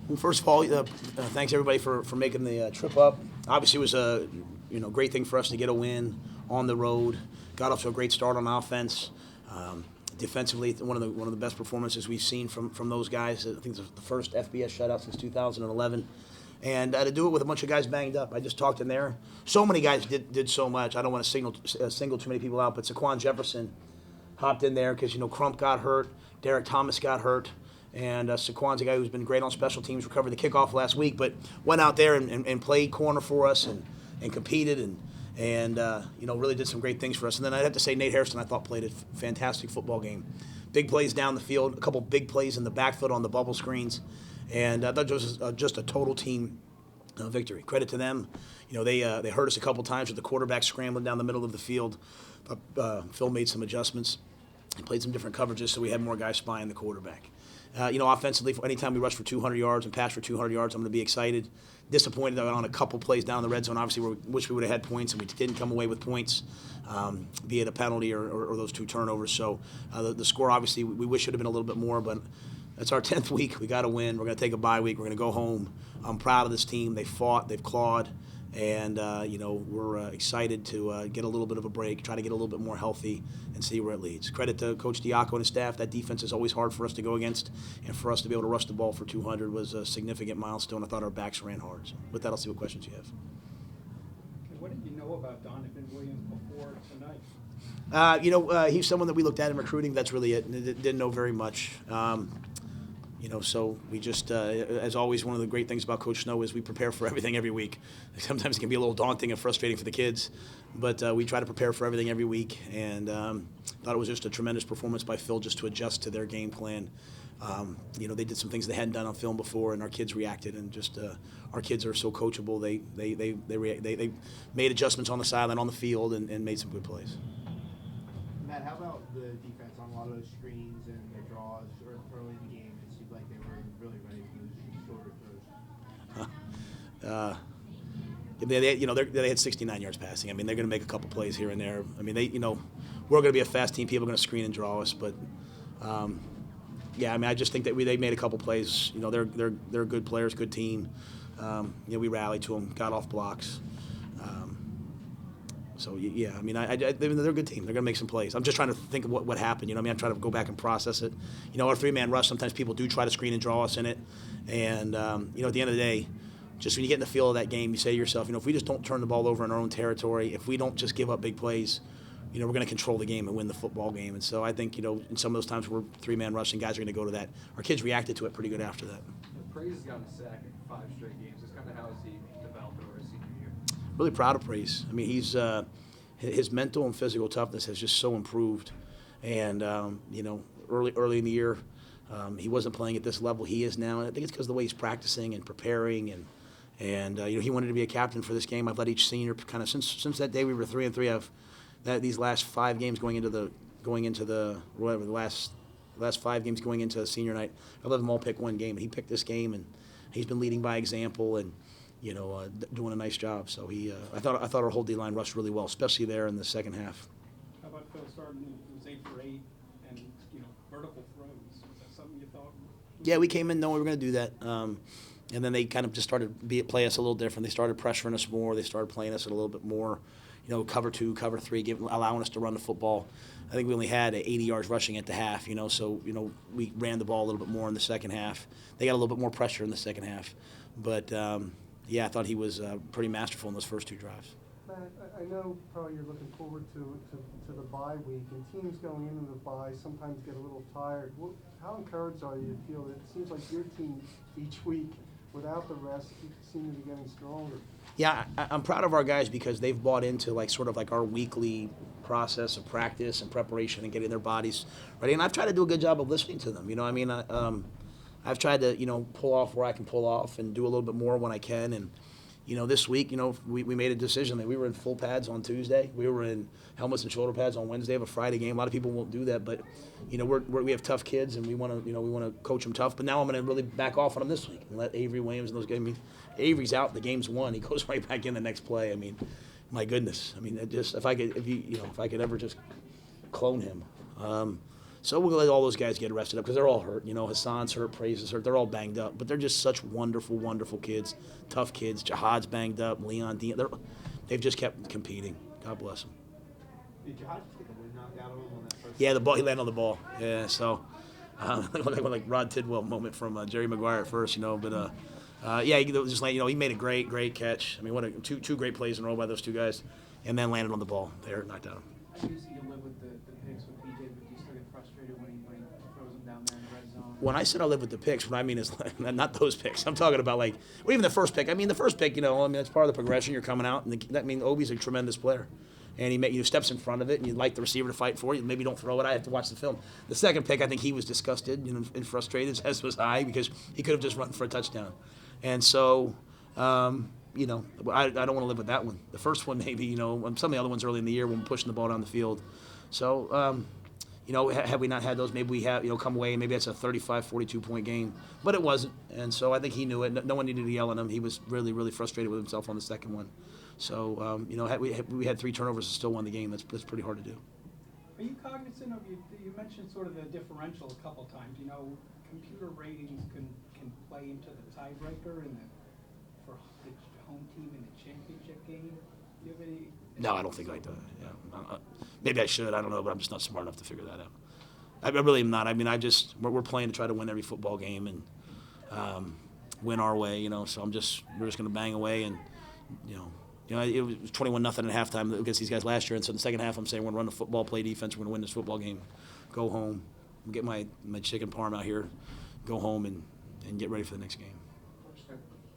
Well, first of all, thanks everybody for making the trip up. Obviously, it was a great thing for us to get a win on the road. Got off to a great start on offense. Defensively, one of the best performances we've seen from those guys. I think it's the first FBS shutout since 2011. And to do it with a bunch of guys banged up. I just talked in there. So many guys did so much. I don't want to single too many people out, but Saquon Jefferson hopped in there because Crump got hurt, Derek Thomas got hurt, and Saquon's a guy who's been great on special teams, recovered the kickoff last week, but went out there and played corner for us and competed and really did some great things for us. And then I'd have to say Nate Harrison, I thought, played a fantastic football game. Big plays down the field, a couple big plays in the backfoot on the bubble screens, and I thought it was just a total team victory. Credit to them. They hurt us a couple times with the quarterback scrambling down the middle of the field. Phil made some adjustments. He played some different coverages, so we had more guys spying the quarterback. Offensively, anytime we rush for 200 yards and pass for 200 yards, I'm going to be excited. Disappointed on a couple plays down the red zone. Obviously, we wish we would have had points, and we didn't come away with points, be it a penalty or those two turnovers. So the score, obviously, we wish it would have been a little bit more, but it's our 10th week. We got to win. We're going to take a bye week. We're going to go home. I'm proud of this team. They fought. They've clawed. And, we're excited to get a little bit of a break, try to get a little bit more healthy, and see where it leads. Credit to Coach Diaco and his staff. That defense is always hard for us to go against, and for us to be able to rush the ball for 200 was a significant milestone. I thought our backs ran hard. So with that, I'll see what questions you have. What did you know about Donovan Williams before tonight? He's someone that we looked at in recruiting. That's really it. Didn't know very much. So we just, as always, one of the great things about Coach Snow is we prepare for everything every week. Sometimes it can be a little daunting and frustrating for the kids, but we try to prepare for everything every week. And thought it was just a tremendous performance by Phil just to adjust to their game plan. They did some things they hadn't done on film before, and our kids reacted. And just our kids are so coachable. They made adjustments on the sideline, on the field, and made some good plays. Matt, how about the defense on a lot of those screens and their draws early in the game? It seemed like they were really ready for those shorter throws. They had 69 yards passing. I mean, they're going to make a couple plays here and there. I mean, we're going to be a fast team. People are going to screen and draw us, but I just think that they made a couple plays. They're good players, good team. We rallied to them, got off blocks. They're a good team. They're going to make some plays. I'm just trying to think of what happened. I'm trying to go back and process it. Our three-man rush, sometimes people do try to screen and draw us in it. And, at the end of the day, just when you get in the feel of that game, you say to yourself, if we just don't turn the ball over in our own territory, if we don't just give up big plays, we're going to control the game and win the football game. And so I think, in some of those times we're three-man rushing, guys are going to go to that. Our kids reacted to it pretty good after that. Praise has gotten a sack in 5 straight games. Just kind of how has he developed over his senior year? Really proud of Praise. I mean, he's his mental and physical toughness has just so improved. And, early in the year, he wasn't playing at this level he is now. And I think it's because of the way he's practicing and preparing. And he wanted to be a captain for this game. I've let each senior kind of, since that day we were 3-3, these last 5 games going into the last 5 games going into senior night, I let them all pick one game. And he picked this game, and he's been leading by example and, doing a nice job. So I thought our whole D-line rushed really well, especially there in the second half. How about Phil starting? It was 8 for 8, and vertical throws. Was that something you thought? Yeah, we came in knowing we were going to do that, and then they kind of just started play us a little different. They started pressuring us more. They started playing us a little bit more, cover 2, cover 3, allowing us to run the football. I think we only had 80 yards rushing at the half, so we ran the ball a little bit more in the second half. They got a little bit more pressure in the second half, but. I thought he was pretty masterful in those first 2 drives. Matt, I know probably you're looking forward to the bye week, and teams going into the bye sometimes get a little tired. How encouraged are you to feel that it seems like your team each week, without the rest, seem to be getting stronger? Yeah, I'm proud of our guys because they've bought into our weekly process of practice and preparation and getting their bodies ready. And I've tried to do a good job of listening to them. I've tried to, pull off where I can pull off and do a little bit more when I can. And, this week, we made a decision that we were in full pads on Tuesday. We were in helmets and shoulder pads on Wednesday of a Friday game. A lot of people won't do that, but, we have tough kids and we want to, coach them tough. But now I'm going to really back off on them this week and let Avery Williams and those guys. I mean, Avery's out. The game's won. He goes right back in the next play. I mean, my goodness. I mean, if I could ever just clone him. So we'll let all those guys get rested up because they're all hurt. Hassan's hurt, Praise is hurt. They're all banged up. But they're just such wonderful, wonderful kids, tough kids. Jihad's banged up, Leon, Dean. They've just kept competing. God bless them. Did Jihad just take a wind knock out of him on that first? Yeah, he landed on the ball. Yeah, so like Rod Tidwell moment from Jerry Maguire at first, But yeah, he just he made a great catch. I mean, two great plays in a row by those two guys, and then landed on the ball. There, knocked out him. I do see you live with the picks with BJ, but do you still get frustrated when he throws them down there in the red zone? When I said I live with the picks, what I mean is not those picks. I'm talking about even the first pick. I mean, the first pick, it's part of the progression. You're coming out, and Obi's a tremendous player. And he steps in front of it, and you'd like the receiver to fight for you. Maybe don't throw it. I have to watch the film. The second pick, I think he was disgusted and frustrated, as was I, because he could have just run for a touchdown. And so, I don't want to live with that one. The first one, maybe, some of the other ones early in the year when we're pushing the ball down the field. So, had we not had those, maybe we have, come away, and maybe that's a 35, 42-point game. But it wasn't. And so I think he knew it. No one needed to yell at him. He was really, really frustrated with himself on the second one. So, had we had 3 turnovers and still won the game. That's pretty hard to do. Are you cognizant of, you mentioned sort of the differential a couple times. Computer ratings can play into the tiebreaker for the home team in the championship game. Do you have any? No, I don't think like that. Yeah. Maybe I should. I don't know, but I'm just not smart enough to figure that out. I really am not. I mean, we're playing to try to win every football game and win our way. So we're just going to bang away and it was 21-0 at halftime against these guys last year, and so in the second half, I'm saying we're going to run the football, play defense, we're going to win this football game, go home, get my chicken parm out here, go home and get ready for the next game.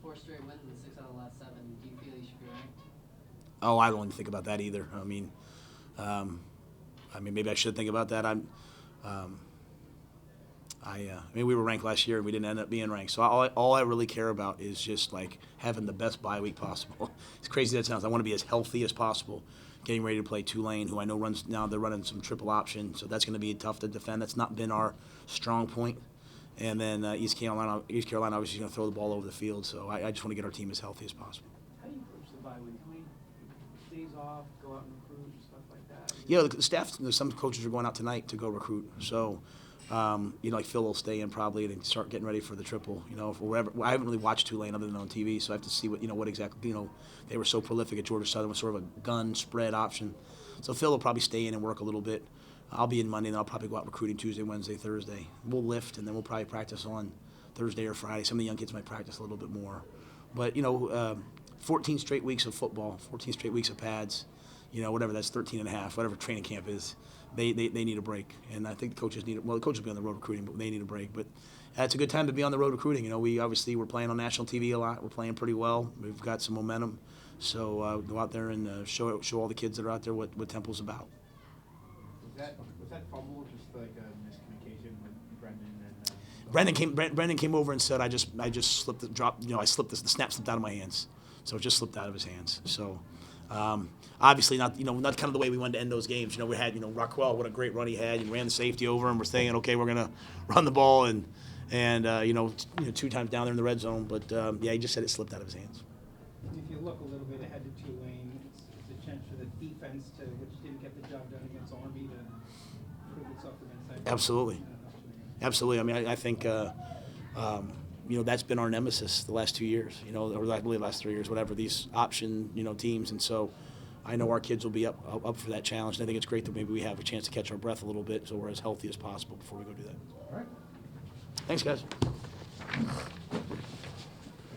4 straight wins and 6 out of the last 7. Do you feel you should be ranked? Oh, I don't even think about that either. I mean, maybe I should think about that. We were ranked last year and we didn't end up being ranked. So all I really care about is just having the best bye week possible. As crazy as that sounds, I want to be as healthy as possible. Getting ready to play Tulane, who I know runs now. They're running some triple option, so that's going to be tough to defend. That's not been our strong point. And then East Carolina obviously is going to throw the ball over the field. So I just want to get our team as healthy as possible. How do you approach the bye week? How many days off, go out and recruit and stuff like that? Yeah, the staff. Some coaches are going out tonight to go recruit. So. Phil will stay in probably and start getting ready for the triple. I haven't really watched Tulane other than on TV, so I have to see what exactly. They were so prolific at Georgia Southern with sort of a gun spread option. So Phil will probably stay in and work a little bit. I'll be in Monday, and I'll probably go out recruiting Tuesday, Wednesday, Thursday. We'll lift, and then we'll probably practice on Thursday or Friday. Some of the young kids might practice a little bit more. But 14 straight weeks of football, 14 straight weeks of pads. Whatever that's 13 and a half, whatever training camp is. They need a break, and I think the coaches need it. Well, the coaches will be on the road recruiting, but they need a break. But it's a good time to be on the road recruiting. We're playing on national TV a lot. We're playing pretty well. We've got some momentum. So go out there and show all the kids that are out there what Temple's about. Was that fumble just like a miscommunication with Brendan and? Brendan came over and said, "I just slipped the drop. I slipped the snap slipped out of my hands, so it just slipped out of his hands." So. Obviously not kind of the way we wanted to end those games. We had Rockwell, what a great run he had. He ran the safety over, and we're saying, okay, we're gonna run the ball and 2 times down there in the red zone. But he just said it slipped out of his hands. If you look a little bit ahead to Tulane, it's a chance for the defense which didn't get the job done against Army to prove itself against that. Absolutely. I mean, I think. That's been our nemesis the last 2 years, or I believe last 3 years, whatever, these option, teams. And so I know our kids will be up for that challenge. And I think it's great that maybe we have a chance to catch our breath a little bit so we're as healthy as possible before we go do that. All right. Thanks, guys.